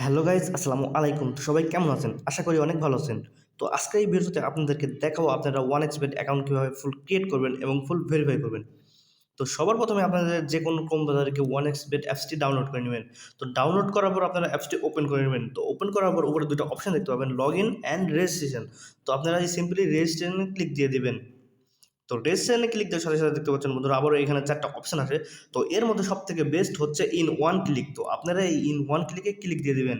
Hello guys, আসসালামু আলাইকুম। তো সবাই কেমন আছেন? আশা করি অনেক ভালো আছেন। তো আজকের এই ভিডিওতে আপনাদেরকে দেখাবো আপনারা 1xBet অ্যাকাউন্ট কীভাবে ফুল ক্রিয়েট করবেন এবং ফুল ভেরিফাই করবেন। তো সবার প্রথমে আপনাদের যে কোনো ক্রোম ব্রাউজারে গিয়ে 1xBet অ্যাপসটি ডাউনলোড করে নেবেন। তো ডাউনলোড করার পর আপনারা অ্যাপসটি ওপেন করে নেবেন। তো ওপেন করার পর উপরে দুটো অপশন দেখতে পাবেন, লগ ইন অ্যান্ড রেজিস্ট্রেশন। তো আপনারা এই সিম্পলি রেজিস্ট্রেশনে ক্লিক দিয়ে দিবেন। তো রেজিস্ট্রেশনে ক্লিক দেওয়ার সাথে সাথে দেখতে পাচ্ছেন বন্ধুরা আবারও এখানে 4টা অপশন আছে। তো এর মধ্যে সবথেকে বেস্ট হচ্ছে ইন ওয়ান ক্লিক। তো আপনারা এই ইন ওয়ান ক্লিকে ক্লিক দিয়ে দিবেন।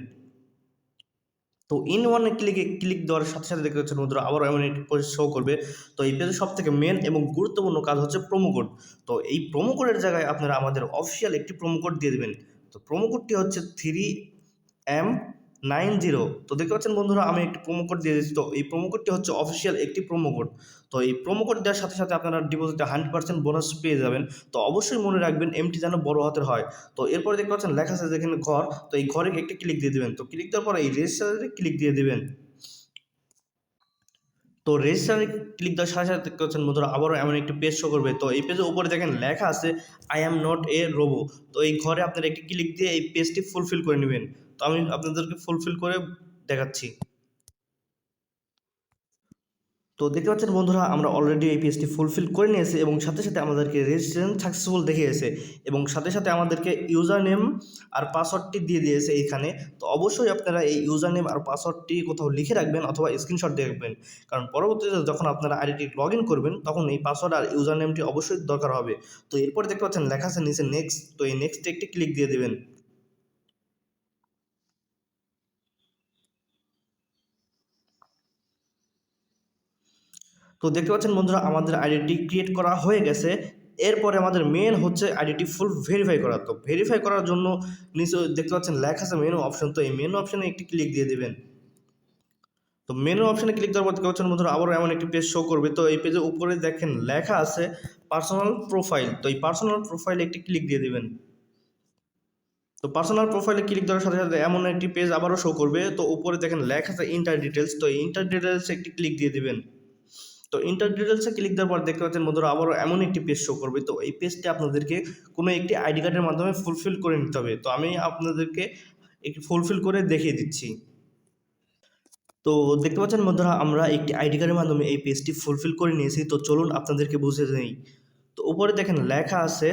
তো ইন ওয়ানে ক্লিক দেওয়ার সাথে সাথে দেখতে পাচ্ছেন বন্ধুরা আবারও এমন একটি পেজ শো করবে। তো এই পেজের সবথেকে মেন এবং গুরুত্বপূর্ণ কাজ হচ্ছে প্রোমো কোড। তো এই প্রোমো কোডের জায়গায় আপনারা আমাদের অফিসিয়াল একটি প্রোমো কোড দিয়ে দেবেন। তো প্রোমো কোডটি হচ্ছে 3M90। তো দেখতে পাচ্ছেন বন্ধুরা আমি একটি প্রোমো কোড দিয়ে দিচ্ছি। তো এই প্রোমো কোডটি হচ্ছে অফিসিয়াল একটি প্রোমো কোড। তো এই প্রোমো কোড দেওয়ার সাথে সাথে আপনারা ডিপোজিটে 100% বোনাস পেয়ে যাবেন। তো অবশ্যই মনে রাখবেন এমটি যেন বড় হাতের হয়। তো এরপরে দেখতে পাচ্ছেন লেখা আছে যেখানে ঘর। তো এই ঘরে একটি ক্লিক দিয়ে দিবেন। তো ক্লিক দেওয়ার পরে এই রেজিস্টারে ক্লিক দিয়ে দিবেন। তো রেজিস্টারে ক্লিক দেওয়ার সাথে সাথে দেখতে পাচ্ছেন বন্ধুরা আবারও এমন একটি পেজ শো করবে। তো এই পেজের উপরে দেখেন লেখা আছে I am not a robo. তো এই ঘরে আপনারা একটি ক্লিক দিয়ে এই পেজটি ফুলফিল করে নেবেন। তো আমি আপনাদেরকে ফুলফিল করে দেখাচ্ছি। তো দেখতে পাচ্ছেন বন্ধুরা আমরা অলরেডি এই পেজটি ফুলফিল করে নিয়েছি এবং সাথে সাথে আমাদেরকে রেজিস্ট্রেশন সাকসেসফুল দেখিয়েছে এবং সাথে সাথে আমাদেরকে ইউজার নেম আর পাসওয়ার্ডটি দিয়ে দিয়েছে এইখানে। তো অবশ্যই আপনারা এই ইউজার নেম আর পাসওয়ার্ডটি কোথাও লিখে রাখবেন অথবা স্ক্রিনশট দিয়ে রাখবেন, কারণ পরবর্তীতে যখন আপনারা আইডিটি লগ ইন করবেন তখন এই পাসওয়ার্ড আর ইউজার নেমটি অবশ্যই দরকার হবে। তো এরপরে দেখতে পাচ্ছেন লেখা আছে নিচে নেক্সট। তো এই নেক্সটে একটি ক্লিক দিয়ে দেবেন। তো দেখতে পাচ্ছেন বন্ধুরা আমাদের আইডিটি ক্রিয়েট করা হয়ে গেছে। এরপরে আমাদের মেন হচ্ছে আইডিটি ফুল ভেরিফাই করা। তো ভেরিফাই করার জন্য নিচে দেখতে পাচ্ছেন লেখা আছে মেনু অপশন। তো এই মেনু অপশনে একটি ক্লিক দিয়ে দেবেন। তো মেনু অপশনে ক্লিক দেওয়ার পর দেখতে পাচ্ছেন বন্ধুরা আবারও এমন একটি পেজ শো করবে। তো এই পেজের উপরে দেখেন লেখা আছে পার্সোনাল প্রোফাইল। তো এই পার্সোনাল প্রোফাইলে একটি ক্লিক দিয়ে দেবেন। তো পার্সোনাল প্রোফাইলে ক্লিক দেওয়ার সাথে সাথে এমন একটি পেজ আবারও শো করবে। তো উপরে দেখেন লেখা আছে ইন্টার ডিটেলস। তো এই ইন্টার ডিটেলসে একটি ক্লিক দিয়ে দেবেন। তো ইন্টার ডিটেলসে ক্লিক দেওয়ার পর দেখতে পাচ্ছেন বন্ধুরা আবারও এমন একটি পেজ শো করবে। তো এই পেজটি আপনাদেরকে কোনো একটি আইডি কার্ডের মাধ্যমে ফুলফিল করে নিতে হবে। তো আমি আপনাদেরকে একটি ফুলফিল করে দেখিয়ে দিচ্ছি। তো দেখতে পাচ্ছেন বন্ধুরা আমরা একটি আইডি কার্ডের মাধ্যমে এই পেজটি ফুলফিল করে নিয়েছি। তো চলুন আপনাদেরকে বুঝিয়ে দিই। তো উপরে দেখেন লেখা আছে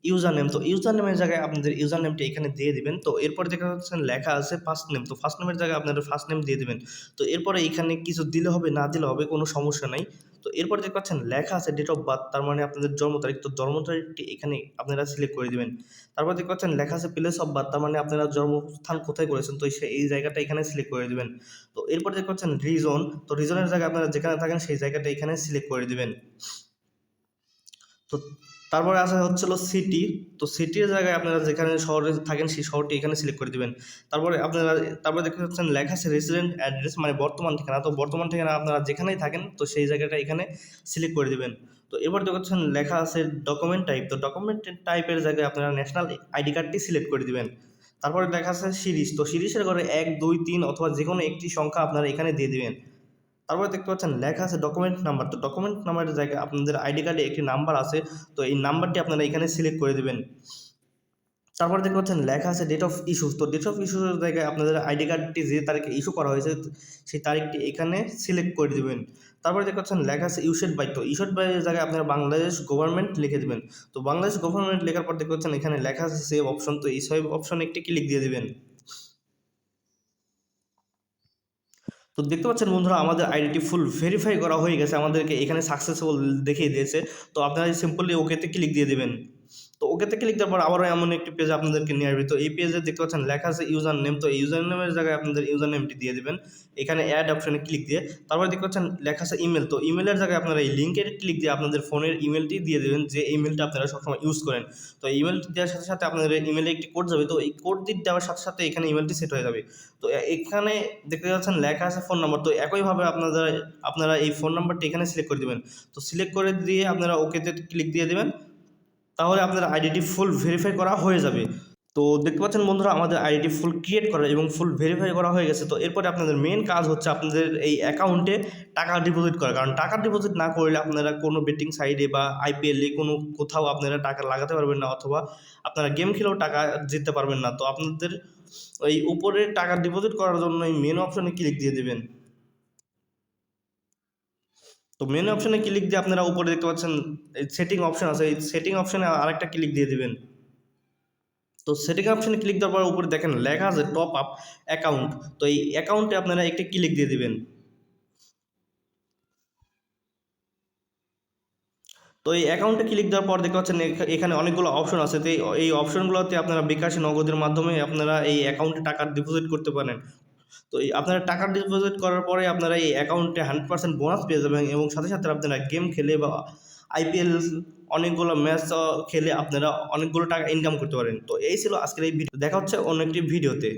ইউজার নেম। তো ইউজার নেমের জায়গায় আপনাদের ইউজার নেমটি এখানে দিয়ে দিবেন। তো এরপরে দেখতে পাচ্ছেন লেখা আছে ফার্স্ট নেম। তো ফার্স্ট নেমের জায়গায় আপনাদের ফার্স্ট নেম দিয়ে দিবেন। তো এরপরে এখানে কিছু দিলে হবে না দিলে হবে, কোনো সমস্যা নাই। তো এরপরে দেখতে পাচ্ছেন লেখা আছে ডেট অফ বার্থ, তার মানে আপনাদের জন্ম তারিখ। তো জন্ম তারিখটি এখানে আপনারা সিলেক্ট করে দিবেন। তারপর দেখতে পাচ্ছেন লেখা আছে প্লেস অফ বার্থ, তার মানে আপনারা জন্মস্থান কোথায় করেছেন। তো এই জায়গাটা এখানে সিলেক্ট করে দিবেন। তো এরপর দেখতে পাচ্ছেন রিজন। তো রিজনের জায়গায় আপনারা যেখানে থাকেন সেই জায়গাটা এখানে সিলেক্ট করে দিবেন। তো তারপরে আসা হচ্ছিল সিটি। তো সিটির জায়গায় আপনারা যেখানে শহরে থাকেন সেই শহরটি এখানে সিলেক্ট করে দিবেন। তারপরে দেখতে পাচ্ছেন লেখা আছে রেসিডেন্ট অ্যাড্রেস, মানে বর্তমান ঠিকানা। তো বর্তমান ঠিকানা আপনারা যেখানেই থাকেন তো সেই জায়গাটা এখানে সিলেক্ট করে দিবেন। তো এবার দেখতে পাচ্ছেন লেখা আছে ডকুমেন্ট টাইপ। তো ডকুমেন্ট টাইপের জায়গায় আপনারা ন্যাশনাল আইডি কার্ডটি সিলেক্ট করে দিবেন। তারপরে লেখা আছে সিরিজ। তো সিরিজের ঘরে 1, 2, 3 অথবা যে কোনো একটি সংখ্যা আপনারা এখানে দিয়ে দিবেন। তারপরে দেখতে পাচ্ছেন লেখা আছে ডকুমেন্ট নাম্বার। তো ডকুমেন্ট নাম্বারের জায়গায় আপনাদের আইডি কার্ডে একটি নাম্বার আছে। তো এই নাম্বারটি আপনারা এখানে সিলেক্ট করে দেবেন। তারপরে দেখতে পাচ্ছেন লেখা আছে ডেট অফ ইস্যু। তো ডেট অফ ইস্যুর জায়গায় আপনাদের আইডি কার্ডটি যে তারিখে ইস্যু করা হয়েছে সেই তারিখটি এখানে সিলেক্ট করে দেবেন। তারপরে দেখতে পাচ্ছেন লেখা আছে ইস্যুড বাই। তো ইস্যুড বাইয়ের জায়গায় আপনারা বাংলাদেশ গভর্নমেন্ট লিখে দেবেন। তো বাংলাদেশ গভর্নমেন্ট লেখার পর দেখতে পাচ্ছেন এখানে লেখা আছে সেভ অপশন। তো এই সেভ অপশনে একটি ক্লিক দিয়ে দেবেন। তো দেখতে পাচ্ছেন বন্ধুরা আমাদের আইডিটি ফুল ভেরিফাই করা হয়ে গেছে, আমাদেরকে এখানে সাকসেসফুল দেখিয়ে দিয়েছে। তো আপনারা সিম্পলি ওকেতে ক্লিক দিয়ে দেবেন। তো ওকেতে ক্লিক দেওয়ার পর আবারও এমন একটি পেজ আপনাদেরকে নিয়ে আসবে। তো এই পেজে দেখতে পাচ্ছেন লেখা আছে ইউজার নেম। তো এই ইউজার নেমের জায়গায় আপনাদের ইউজার নেমটি দিয়ে দেবেন এখানে অ্যাড অপশনে ক্লিক দিয়ে। তারপরে দেখতে পাচ্ছেন লেখা আছে ইমেল। তো ইমেলের জায়গায় আপনারা এই লিঙ্কের ক্লিক দিয়ে আপনাদের ফোনের ইমেলটি দিয়ে দেবেন, যে ইমেলটা আপনারা সবসময় ইউজ করেন। তো ইমেলটি দেওয়ার সাথে সাথে আপনাদের ইমেলে একটি কোড যাবে। তো এই কোড দেওয়ার সাথে সাথে এখানে ইমেলটি সেট হয়ে যাবে। তো এখানে দেখতে পাচ্ছেন লেখা আছে ফোন নাম্বার। তো একইভাবে আপনারা এই ফোন নাম্বারটি এখানে সিলেক্ট করে দেবেন। তো সিলেক্ট করে দিয়ে আপনারা ওকেতে ক্লিক দিয়ে দেবেন। তাহলে আপনার আইডিটি ফুল ভেরিফাই করা হয়ে যাবে। তো দেখতে পাচ্ছেন বন্ধুরা আমাদের আইডিটি ফুল ক্রিয়েট করা এবং ফুল ভেরিফাই করা হয়ে গেছে। তো এরপরে আপনাদের মেন কাজ হচ্ছে আপনাদের এই অ্যাকাউন্টে টাকা ডিপোজিট করা, কারণ টাকা ডিপোজিট না করলে আপনারা কোনো বেটিং সাইটে বা আইপিএলে কোথাও আপনারা টাকা লাগাতে পারবেন না, অথবা আপনারা গেম খেলেও টাকা জিততে পারবেন না। তো আপনাদের ওই উপরে টাকা ডিপোজিট করার জন্য এই মেন অপশনে ক্লিক দিয়ে দেবেন। তো মেন অপশনে ক্লিক দিয়ে আপনারা উপরে দেখতে পাচ্ছেন সেটিং অপশন আছে, এই সেটিং অপশনে আরেকটা ক্লিক দিয়ে দেবেন। তো সেটিং অপশনে ক্লিক দেওয়ার পর উপরে দেখেন লেখা আছে টপ আপ অ্যাকাউন্ট। তো এই অ্যাকাউন্টে আপনারা একটি ক্লিক দিয়ে দিবেন। তো এই অ্যাকাউন্টে ক্লিক দেওয়ার পর দেখতে পাচ্ছেন এখানে অনেকগুলো অপশন আছে। তো এই অপশনগুলোতে আপনারা বিকাশে নগদের মাধ্যমে আপনারা এই অ্যাকাউন্টে টাকা ডিপোজিট করতে পারেন। তো এই আপনারা টাকা ডিপোজিট করার পরে আপনারা এই অ্যাকাউন্টে 100% বোনাস পেয়ে যাবেন এবং সাথে সাথে আপনারা গেম খেলে বা আইপিএল অনেকগুলো ম্যাচ খেলে আপনারা অনেকগুলো টাকা ইনকাম করতে পারেন। তো এই ছিল আজকের এই ভিডিও। দেখা হচ্ছে অন্য একটি ভিডিওতে।